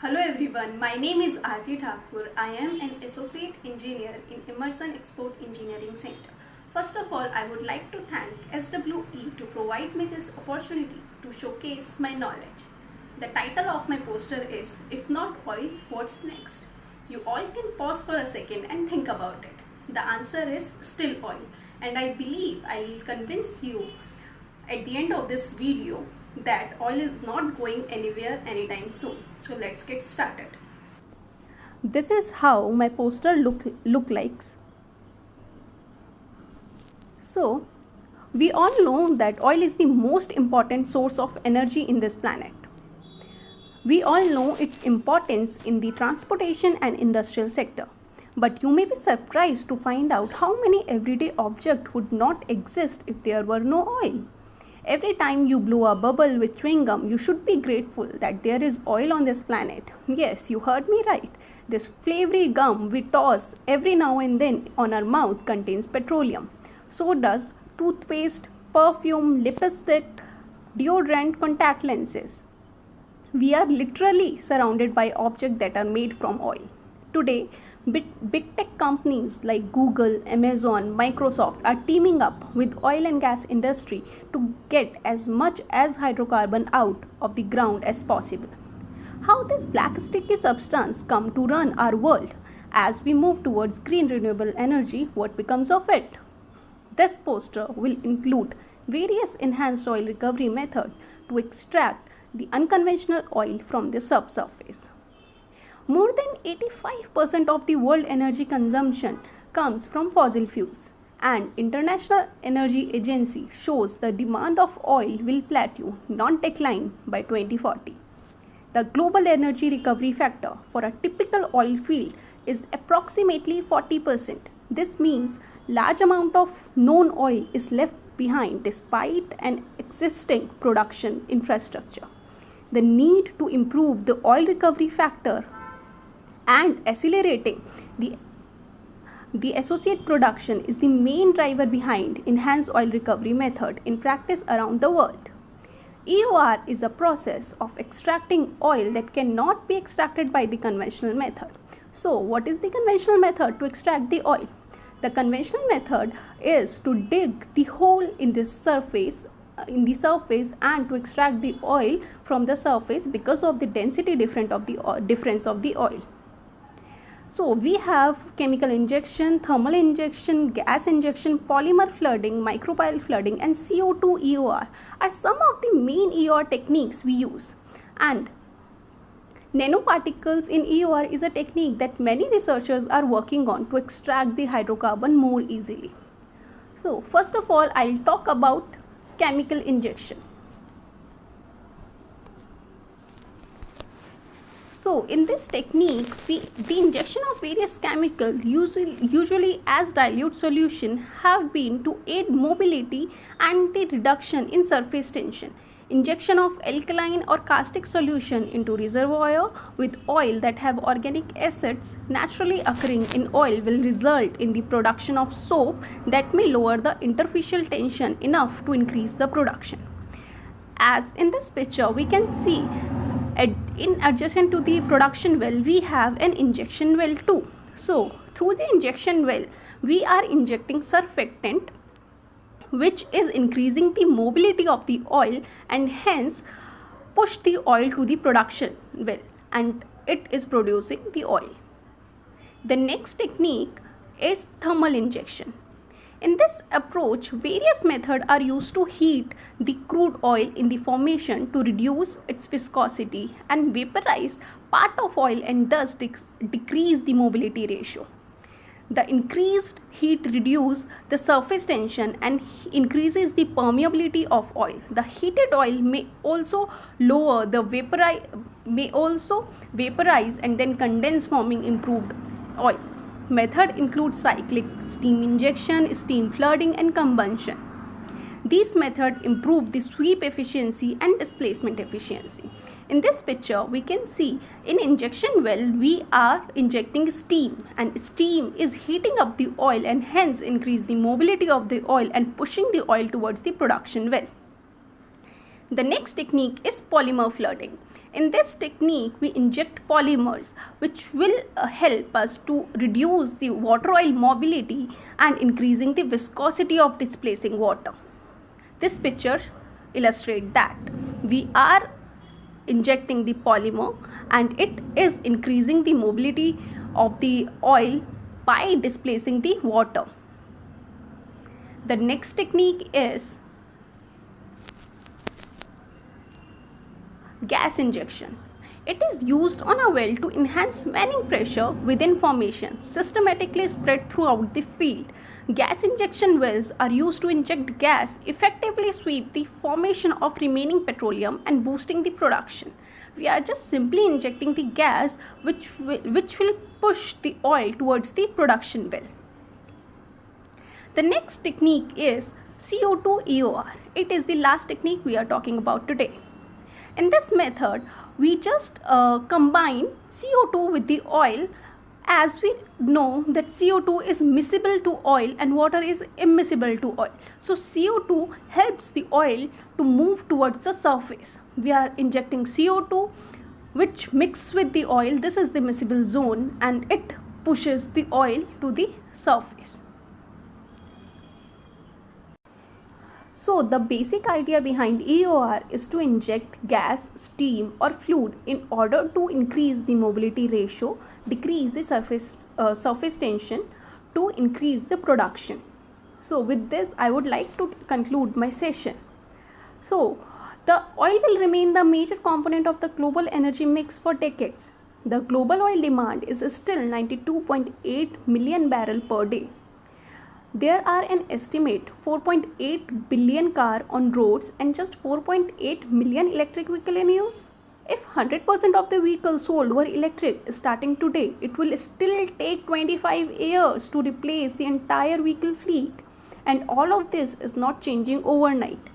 Hello everyone, my name is Aarti Thakur. I am an Associate Engineer in Emerson Export Engineering Center. First of all, I would like to thank SWE to provide me this opportunity to showcase my knowledge. The title of my poster is If Not Oil, What's Next? You all can pause for a second and think about it. The answer is still oil, and I believe I will convince you at the end of this video that oil is not going anywhere anytime soon. So let's get started. This is how my poster look like. So we all know that oil is the most important source of energy in this planet. We all know its importance in the transportation and industrial sector. But you may be surprised to find out how many everyday objects would not exist if there were no oil. Every time you blow a bubble with chewing gum, you should be grateful that there is oil on this planet. Yes, you heard me right. This flavory gum we toss every now and then on our mouth contains petroleum. So does toothpaste, perfume, lipstick, deodorant, contact lenses. We are literally surrounded by objects that are made from oil. Today, big tech companies like Google, Amazon, Microsoft are teaming up with oil and gas industry to get as much as hydrocarbon out of the ground as possible. How this black sticky substance come to run our world? As we move towards green renewable energy, what becomes of it? This poster will include various enhanced oil recovery methods to extract the unconventional oil from the subsurface. More than 85% of the world energy consumption comes from fossil fuels, and International Energy Agency shows the demand of oil will plateau, not decline, by 2040. The global energy recovery factor for a typical oil field is approximately 40%. This means large amount of known oil is left behind despite an existing production infrastructure. The need to improve the oil recovery factor and accelerating the associate production is the main driver behind enhanced oil recovery method in practice around the world. EOR is a process of extracting oil that cannot be extracted by the conventional method. So what is the conventional method to extract the oil? The conventional method is to dig the hole in the surface and to extract the oil from the surface because of the density difference of the oil. So we have chemical injection, thermal injection, gas injection, polymer flooding, microbial flooding, and CO2 EOR are some of the main EOR techniques we use. And nanoparticles in EOR is a technique that many researchers are working on to extract the hydrocarbon more easily. So first of all, I'll talk about chemical injection. So in this technique, the injection of various chemicals, usually as dilute solution, have been to aid mobility and the reduction in surface tension. Injection of alkaline or caustic solution into reservoir with oil that have organic acids naturally occurring in oil will result in the production of soap that may lower the interfacial tension enough to increase the production. As in this picture, we can see in adjacent to the production well, we have an injection well too. So through the injection well, we are injecting surfactant, which is increasing the mobility of the oil and hence push the oil to the production well, and it is producing the oil. The next technique is thermal injection. In this approach, various methods are used to heat the crude oil in the formation to reduce its viscosity and vaporize part of oil and thus decrease the mobility ratio. The increased heat reduces the surface tension and increases the permeability of oil. The heated oil may also vaporize and then condense, forming improved oil. Method includes cyclic steam injection, steam flooding, and combustion. These methods improve the sweep efficiency and displacement efficiency. In this picture, we can see in injection well, we are injecting steam, and steam is heating up the oil and hence increase the mobility of the oil and pushing the oil towards the production well. The next technique is polymer flooding. In this technique, we inject polymers which will help us to reduce the water oil mobility and increasing the viscosity of displacing water. This picture illustrates that we are injecting the polymer and it is increasing the mobility of the oil by displacing the water. The next technique is gas injection. It is used on a well to enhance manning pressure within formation, systematically spread throughout the field. Gas injection wells are used to inject gas, effectively sweep the formation of remaining petroleum and boosting the production. We are just simply injecting the gas which will push the oil towards the production well. The next technique is CO2 EOR. It is the last technique we are talking about today. In this method, we just combine CO2 with the oil, as we know that CO2 is miscible to oil and water is immiscible to oil. So CO2 helps the oil to move towards the surface. We are injecting CO2 which mixes with the oil. This is the miscible zone and it pushes the oil to the surface. So the basic idea behind EOR is to inject gas, steam or fluid in order to increase the mobility ratio, decrease the surface tension to increase the production. So with this I would like to conclude my session. So the oil will remain the major component of the global energy mix for decades. The global oil demand is still 92.8 million barrels per day. There are an estimate 4.8 billion cars on roads and just 4.8 million electric vehicles in use. If 100% of the vehicles sold were electric starting today, it will still take 25 years to replace the entire vehicle fleet, and all of this is not changing overnight.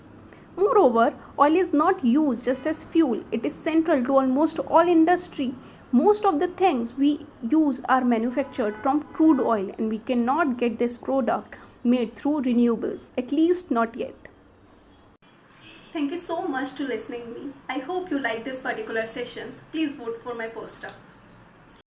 Moreover, oil is not used just as fuel. It is central to almost all industry. Most of the things we use are manufactured from crude oil, and we cannot get this product made through renewables, at least not yet. Thank you so much to listening me. I hope you like this particular session. Please vote for my poster.